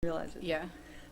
realize it. Yeah.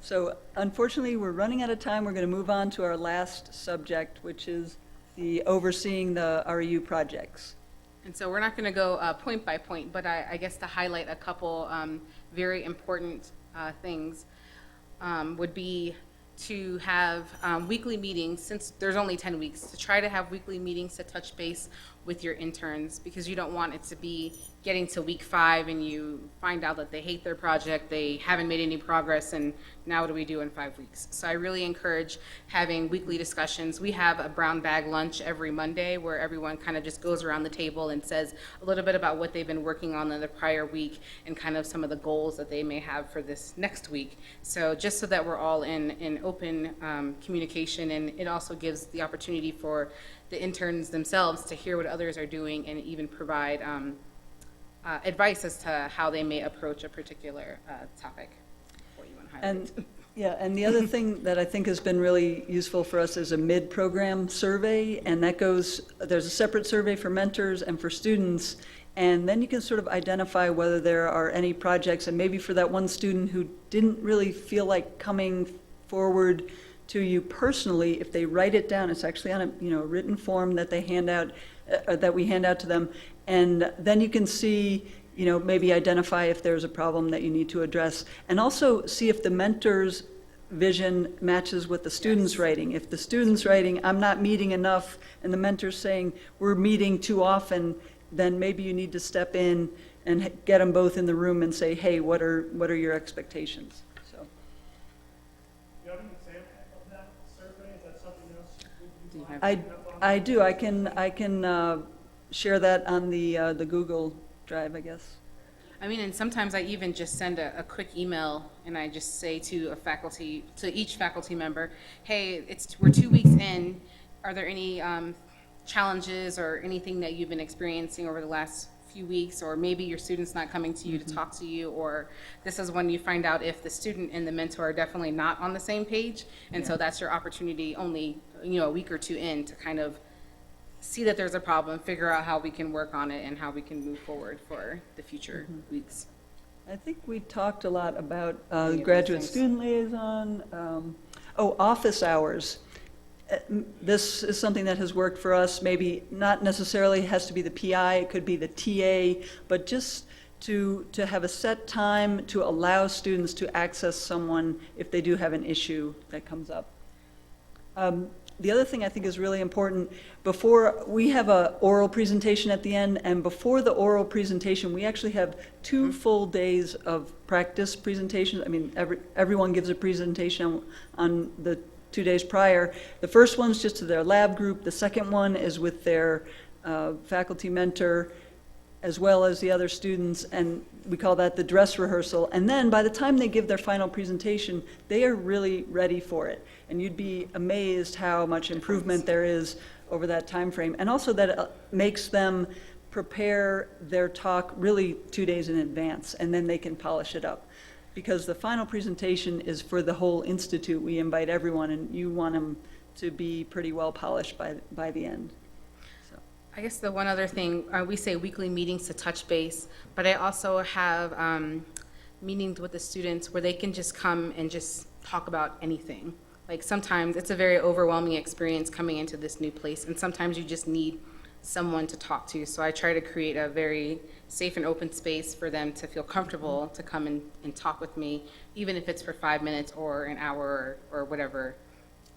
So unfortunately, we're running out of time. We're going to move on to our last subject, which is the overseeing the REU projects. And so we're not going to go point by point, but I guess to highlight a couple very important things would be to have weekly meetings, since there's only 10 weeks, to try to have weekly meetings to touch base with your interns, because you don't want it to be getting to week 5 and you find out that they hate their project, they haven't made any progress, and now what do we do in 5 weeks? So I really encourage having weekly discussions. We have a brown bag lunch every Monday where everyone kind of just goes around the table and says a little bit about what they've been working on in the prior week and kind of some of the goals that they may have for this next week. So just so that we're all in open communication, and it also gives the opportunity for the interns themselves to hear what others are doing and even provide advice as to how they may approach a particular topic. What you want to highlight. And yeah, and the other thing that I think has been really useful for us is a mid-program survey, and that goes, there's a separate survey for mentors and for students, and then you can sort of identify whether there are any projects, and maybe for that one student who didn't really feel like coming forward to you personally, if they write it down, it's actually on a written form that they hand out, that we hand out to them, and then you can see, maybe identify if there's a problem that you need to address, and also see if the mentor's vision matches with the student's writing. If the student's writing, I'm not meeting enough, and the mentor's saying, we're meeting too often, then maybe you need to step in and get them both in the room and say, hey, what are your expectations? So. Do you have an example of that survey? Is that something else? Do you have I do. I can share that on the Google Drive, I guess. I mean, and sometimes I even just send a quick email and I just say to each faculty member, hey, we're 2 weeks in. Are there any challenges or anything that you've been experiencing over the last few weeks, or maybe your student's not coming to you to talk to you, or this is when you find out if the student and the mentor are definitely not on the same page, and so that's your opportunity only, a week or two in to kind of see that there's a problem, figure out how we can work on it and how we can move forward for the future weeks. I think we talked a lot about of graduate those things. student liaison, office hours. This is something that has worked for us, maybe not necessarily has to be the PI, it could be the TA, but just to have a set time to allow students to access someone if they do have an issue that comes up. The other thing I think is really important, before we have an oral presentation at the end, and before the oral presentation, we actually have 2 full days of practice presentations. I mean, everyone gives a presentation on the 2 days prior. The first one's just to their lab group. The second one is with their faculty mentor, as well as the other students, and we call that the dress rehearsal. And then by the time they give their final presentation, they are really ready for it. And you'd be amazed how much improvement there is over that time frame. And also that it makes them prepare their talk really 2 days in advance, and then they can polish it up. Because the final presentation is for the whole institute. We invite everyone, and you want them to be pretty well polished by the end. So. I guess the one other thing, we say weekly meetings to touch base, but I also have meetings with the students where they can just come and just talk about anything. Like sometimes it's a very overwhelming experience coming into this new place, and sometimes you just need someone to talk to. So I try to create a very safe and open space for them to feel comfortable to come and talk with me, even if it's for 5 minutes or an hour or whatever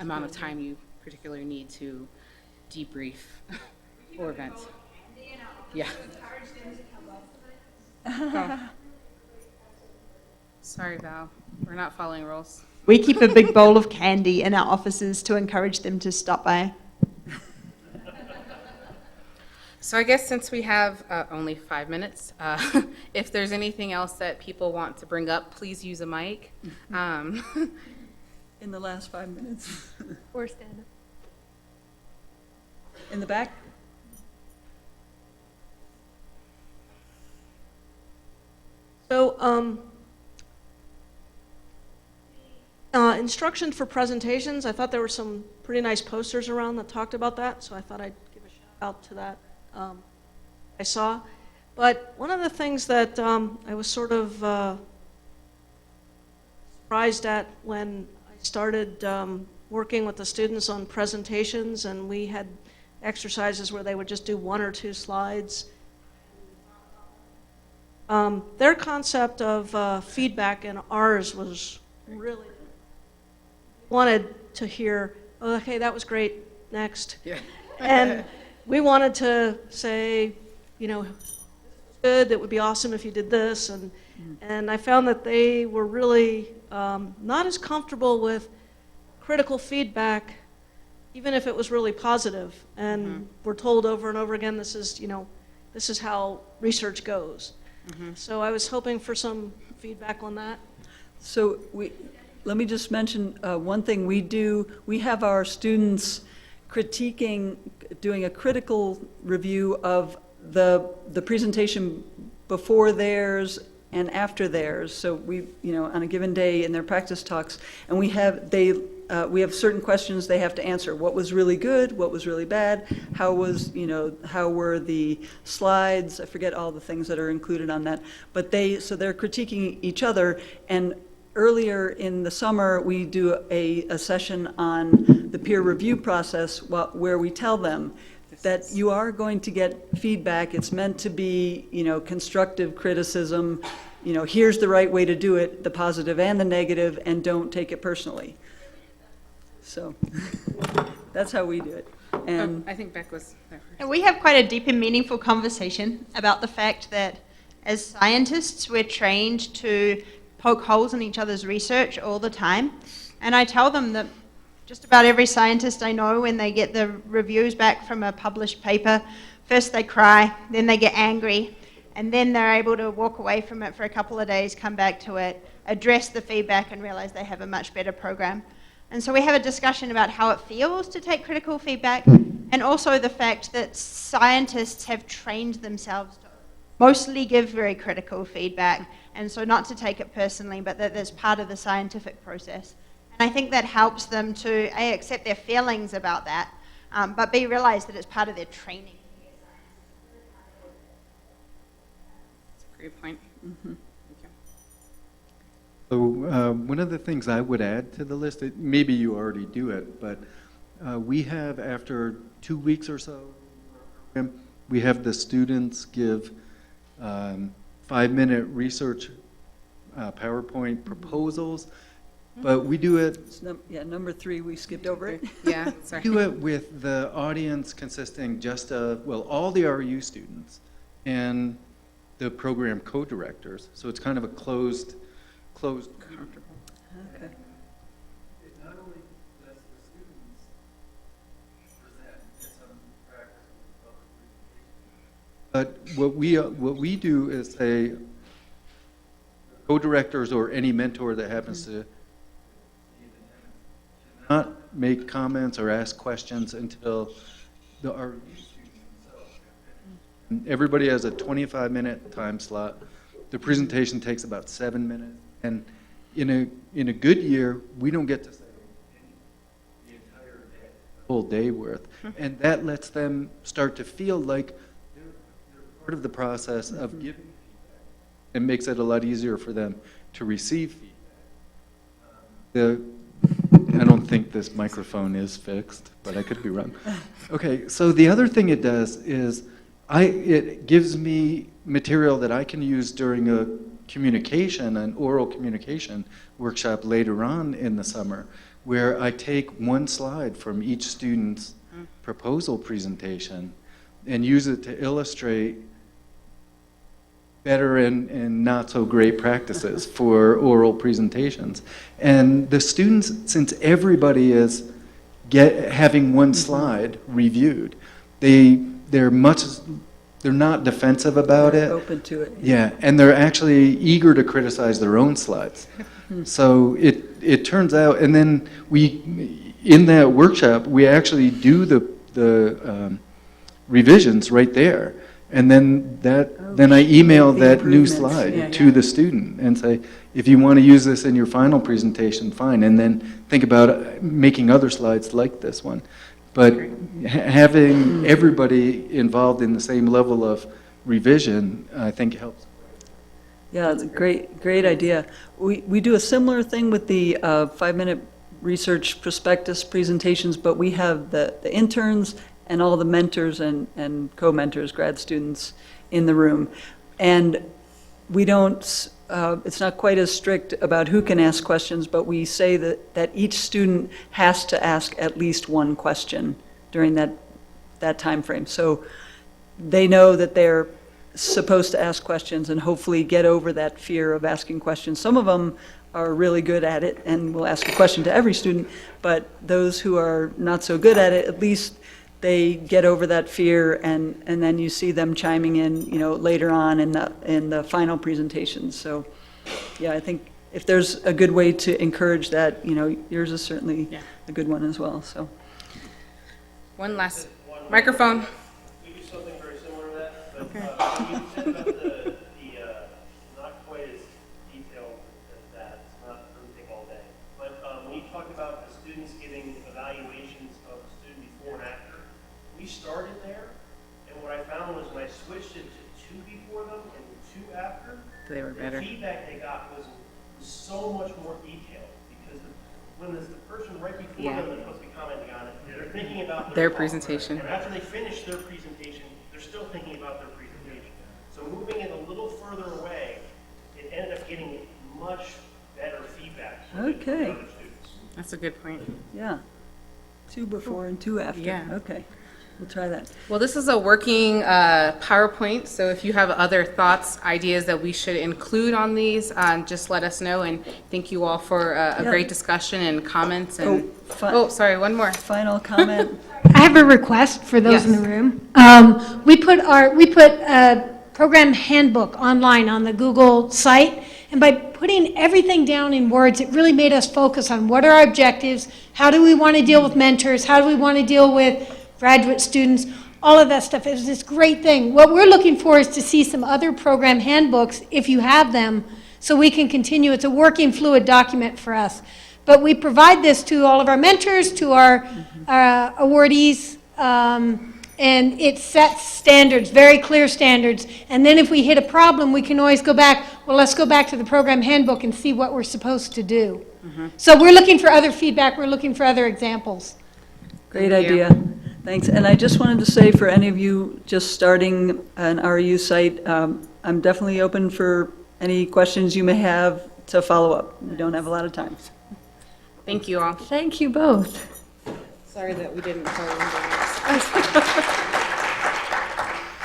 amount of time you particularly need to debrief or vent. Yeah. Oh. Sorry, Val. We're not following rules. We keep a big bowl of candy in our offices to encourage them to stop by. So I guess since we have only 5 minutes, if there's anything else that people want to bring up, please use a mic. In the last 5 minutes. Or stand up. In the back? So, instruction for presentations, I thought there were some pretty nice posters around that talked about that, so I thought I'd give a shout out to that. I saw. But one of the things that I was sort of surprised at when I started working with the students on presentations, and we had exercises where they would just do 1 or 2 slides. Their concept of feedback and ours was really wanted to hear, oh, okay, that was great, next. Yeah. And we wanted to say, you know, good, it would be awesome if you did this, and I found that they were really not as comfortable with critical feedback, even if it was really positive. And we're told over and over again, this is, you know, this is how research goes. So I was hoping for some feedback on that. So let me just mention one thing we do. We have our students doing a critical review of the presentation before theirs and after theirs. So we, you know, on a given day in their practice talks, and we have certain questions they have to answer. What was really good? What was really bad? How were the slides? I forget all the things that are included on that. But so they're critiquing each other. And earlier in the summer, we do a session on the peer review process where we tell them that you are going to get feedback. It's meant to be, you know, constructive criticism. You know, here's the right way to do it, the positive and the negative, and don't take it personally. So that's how we do it. And I think Beck was there first. And we have quite a deep and meaningful conversation about the fact that as scientists, we're trained to poke holes in each other's research all the time. And I tell them that just about every scientist I know, when they get the reviews back from a published paper, first they cry, then they get angry, and then they're able to walk away from it for a couple of days, come back to it, address the feedback, and realize they have a much better program. And so we have a discussion about how it feels to take critical feedback, and also the fact that scientists have trained themselves to mostly give very critical feedback, and so not to take it personally, but that there's part of the scientific process. And I think that helps them to A, accept their feelings about that, but B, realize that it's part of their training. That's a great point. Thank you. So one of the things I would add to the list, maybe you already do it, but we have, after 2 weeks or so, we have the students give 5-minute research PowerPoint proposals, but we do it it's number 3, we skipped over it. Yeah, sorry. do it with the audience consisting just of, well, all the REU students and the program co-directors. So it's kind of a closed. Okay. It not only lets the students present some practice with public presentation, but what we do is say co-directors or any mentor that happens to not make comments or ask questions until the REU students themselves. And everybody has a 25-minute time slot. The presentation takes about 7 minutes. And in a good year, we don't get to say the entire day, the whole day worth. And that lets them start to feel like they're part of the process of giving feedback. It makes it a lot easier for them to receive feedback. I don't think this microphone is fixed, but I could be wrong. Okay, so the other thing it does is it gives me material that I can use during an oral communication workshop later on in the summer, where I take one slide from each student's proposal presentation and use it to illustrate better and not so great practices for oral presentations. And the students, since everybody is having one slide reviewed, they're not defensive about it. Open to it. Yeah, and they're actually eager to criticize their own slides. So it turns out, and then in that workshop, we actually do the revisions right there. And then I email The that new improvements. slide to the student and say, if you want to use this in your final presentation, fine. And then think about making other slides like this one. But having everybody involved in the same level of revision, I think helps. Yeah, it's a great idea. We do a similar thing with the 5-minute research prospectus presentations, but we have the interns and all the mentors and co-mentors, grad students in the room. And we don't, it's not quite as strict about who can ask questions, but we say that each student has to ask at least one question during that time frame. So they know that they're supposed to ask questions and hopefully get over that fear of asking questions. Some of them are really good at it and will ask a question to every student, but those who are not so good at it, at least they get over that fear, and then you see them chiming in, you know, later on in the final presentations. So, yeah, I think if there's a good way to encourage that, you know, yours is certainly a good one as well. So, One last microphone. We do something very similar to that, but you said about the not quite as detailed as that, it's not everything all day. But when you talk about the students giving evaluations of the student before and after, we started there, and what I found was when I switched it to 2 before them and 2 after, They were better. the feedback they got was so much more detailed, because when there's the person right before them that's supposed to be commenting on it, they're thinking about Their talk. presentation. And after they finish their presentation, they're still thinking about their presentation. So moving it a little further away, it ended up getting much better feedback from the Okay. other students. That's a good point. yeah, 2 before and 2 after. Yeah. Okay, we'll try that. Well, this is a working PowerPoint, so if you have other thoughts, ideas that we should include on these, just let us know. And thank you all for a Yeah. great discussion and comments. And Oh, sorry, one more. Final comment. I have a request for those in Yes. the room. We put a program handbook online on the Google site, and by putting everything down in words, it really made us focus on what are our objectives, how do we want to deal with mentors, how do we want to deal with graduate students, all of that stuff. It was this great thing. What we're looking for is to see some other program handbooks, if you have them, so we can continue. It's a working fluid document for us. But we provide this to all of our mentors, to our awardees, and it sets standards, very clear standards. And then if we hit a problem, we can always go back, well, let's go back to the program handbook and see what we're supposed to do. So we're looking for other feedback, we're looking for other examples. Great Thank you. idea. Thanks. And I just wanted to say, for any of you just starting an REU site, I'm definitely open for any questions you may have to follow up. We don't have a lot of time. Thank you all. Thank you both. Sorry that we didn't tell you.